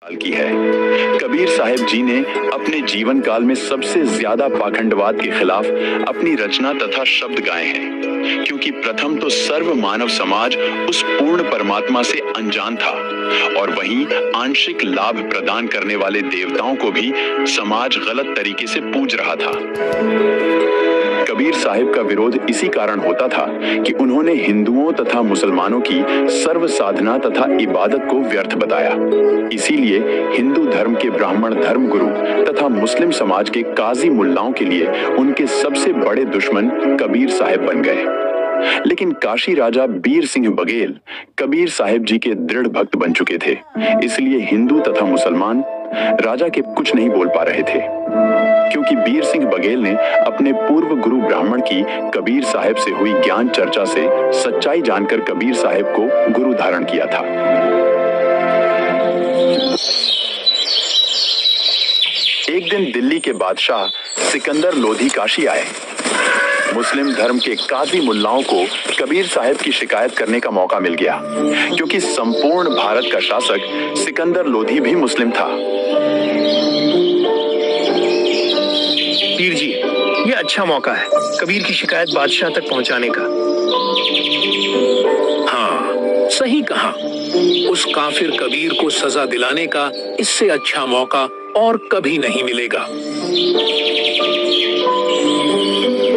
साल की है। कबीर साहब जी ने अपने जीवन काल में सबसे ज्यादा पाखंडवाद के खिलाफ अपनी रचना तथा शब्द गाए हैं, क्योंकि प्रथम तो सर्व मानव समाज उस पूर्ण परमात्मा से अनजान था और वहीं आंशिक लाभ प्रदान करने वाले देवताओं को भी समाज गलत तरीके से पूज रहा था। कबीर साहिब का विरोध इसी कारण होता था कि उन्होंने हिंदुओं तथा मुसलमानों की सर्व साधना तथा इबादत को व्यर्थ बताया। इसीलिए हिंदू धर्म के ब्राह्मण धर्मगुरु तथा मुस्लिम समाज के काजी मुल्लाओं के लिए उनके सबसे बड़े दुश्मन कबीर साहिब बन गए। लेकिन काशी राजा बीर सिंह बघेल कबीर साहिब जी के दृढ़ भक्त बन चुके थे, इसलिए हिंदू तथा मुसलमान राजा के कुछ नहीं बोल पा रहे थे, क्योंकि बीर सिंह बघेल ने अपने पूर्व गुरु ब्राह्मण की कबीर साहिब से हुई ज्ञान चर्चा से सच्चाई जानकर कबीर साहिब को गुरु धारण किया था। एक दिन दिल्ली के बादशाह सिकंदर लोधी काशी आए। मुस्लिम धर्म के काजी मुल्लाओं को कबीर साहिब की शिकायत करने का मौका मिल गया, क्योंकि संपूर्ण भारत का शासक सिकंदर लोधी भी मुस्लिम था। पीर जी, ये अच्छा मौका है कबीर की शिकायत बादशाह तक पहुंचाने का। हाँ, सही कहा। उस काफिर कबीर को सजा दिलाने का इससे अच्छा मौका और कभी नहीं मिलेगा।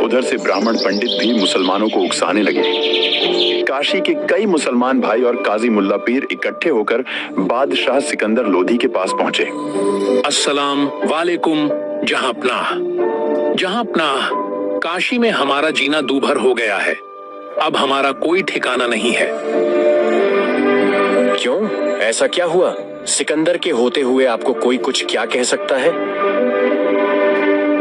उधर से ब्राह्मण पंडित भी मुसलमानों को उकसाने लगे। काशी के कई मुसलमान भाई और काजी मुल्ला पीर इकट्ठे होकर बादशाह सिकंदर लोधी के पास पहुंचे। अस्सलाम वालेकुम जहांपनाह। जहांपनाह, काशी में हमारा जीना दूभर हो गया है। अब हमारा कोई ठिकाना नहीं है। क्यों? ऐसा क्या हुआ? सिकंदर के होते हुए आपको कोई कुछ क्या कह सकता है?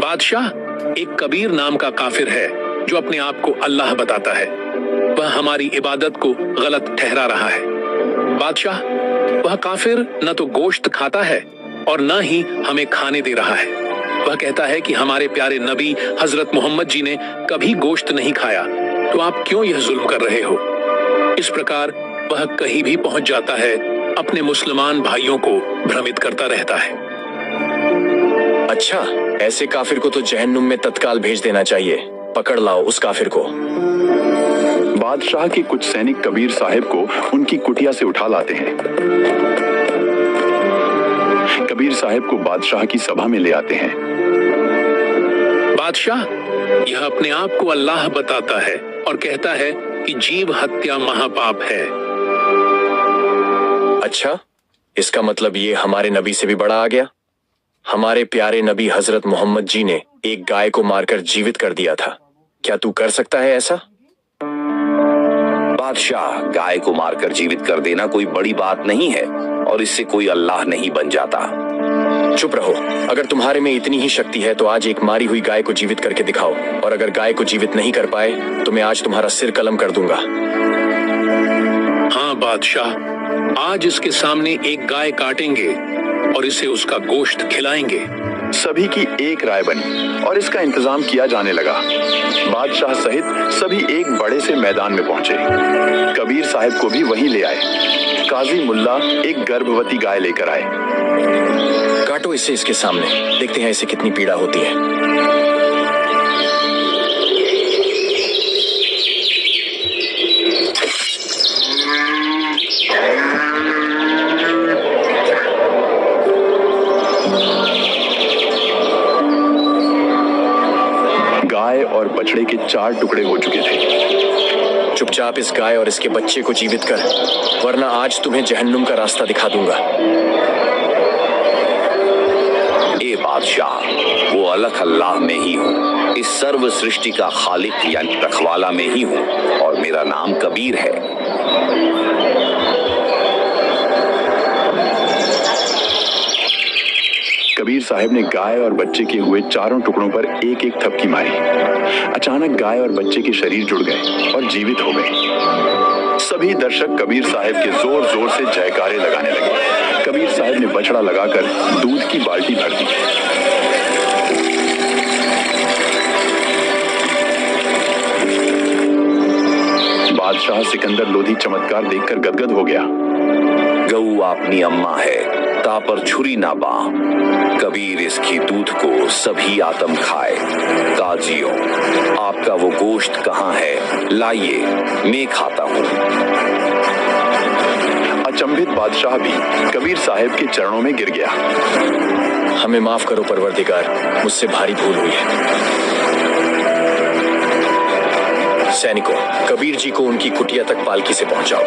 बादशाह, एक कबीर नाम का काफिर है जो अपने आप को अल्लाह बताता है। वह हमारी इबादत को गलत ठहरा रहा है। बादशाह, वह काफिर न तो गोश्त खाता है और न ही हमें खाने दे रहा है। वह कहता है कि हमारे प्यारे नबी हजरत मोहम्मद जी ने कभी गोश्त नहीं खाया, तो आप क्यों यह जुल्म कर रहे हो? इस प्रकार वह कहीं भी पहुंच जाता है, अपने मुसलमान भाइयों को भ्रमित करता रहता है। अच्छा, ऐसे काफिर को तो जहन्नुम में तत्काल भेज देना चाहिए। पकड़ लाओ उस काफिर को। बादशाह के कुछ सैनिक कबीर साहिब को उनकी कुटिया से उठा लाते हैं। कबीर साहिब को बादशाह की सभा में ले आते हैं। बादशाह, यह अपने आप को अल्लाह बताता है और कहता है कि जीव हत्या महापाप है। अच्छा, इसका मतलब ये हमारे नबी से भी बड़ा आ गया। हमारे प्यारे नबी हजरत मोहम्मद जी ने एक गाय को मारकर जीवित कर दिया था। क्या तू कर सकता है ऐसा? बादशाह, गाय को मारकर जीवित कर देना कोई बड़ी बात नहीं है और इससे कोई अल्लाह नहीं बन जाता। चुप रहो। अगर तुम्हारे में इतनी ही शक्ति है तो आज एक मारी हुई गाय को जीवित करके दिखाओ, और अगर गाय को जीवित नहीं कर पाए तो मैं आज तुम्हारा सिर कलम कर दूंगा। हाँ बादशाह, आज इसके सामने एक गाय काटेंगे और इसे उसका गोश्त खिलाएंगे। सभी की एक राय बनी और इसका इंतजाम किया जाने लगा। बादशाह सहित सभी एक बड़े से मैदान में पहुंचे। कबीर साहिब को भी वहीं ले आए। काजी मुल्ला एक गर्भवती गाय लेकर आए। काटो इसे इसके सामने, देखते हैं इसे कितनी पीड़ा होती है। गाय और बछड़े के 4 टुकड़े हो चुके थे। चुपचाप इस गाय और इसके बच्चे को जीवित कर, वरना आज तुम्हें जहन्नुम का रास्ता दिखा दूंगा। ए बादशाह, वो अलग अल्लाह में ही हूँ, इस सर्व सृष्टि का खालिक यानी रखवाला में ही हूँ और मेरा नाम कबीर है। कबीर साहिब ने गाय और बच्चे के हुए 4 टुकड़ों पर एक एक थपकी मारी। अचानक गाय और बच्चे के शरीर जुड़ गए और जीवित हो गए। सभी दर्शक कबीर साहिब के जोर जोर से जयकारे लगाने लगे। कबीर साहिब ने बछड़ा लगाकर दूध की बाल्टी भर दी। बादशाह सिकंदर लोधी चमत्कार देखकर गदगद हो गया। गऊ अपनी अम्मा है, कुत्ता पर छुरी ना बा। कबीर इसकी दूध को सभी आदम खाए। काजियों, आपका वो गोश्त कहाँ है? लाइए, मैं खाता हूँ। अचंभित बादशाह भी कबीर साहब के चरणों में गिर गया। हमें माफ करो परवरदिगार, मुझसे भारी भूल हुई है। सैनिकों, कबीर जी को उनकी कुटिया तक पालकी से पहुंचाओ।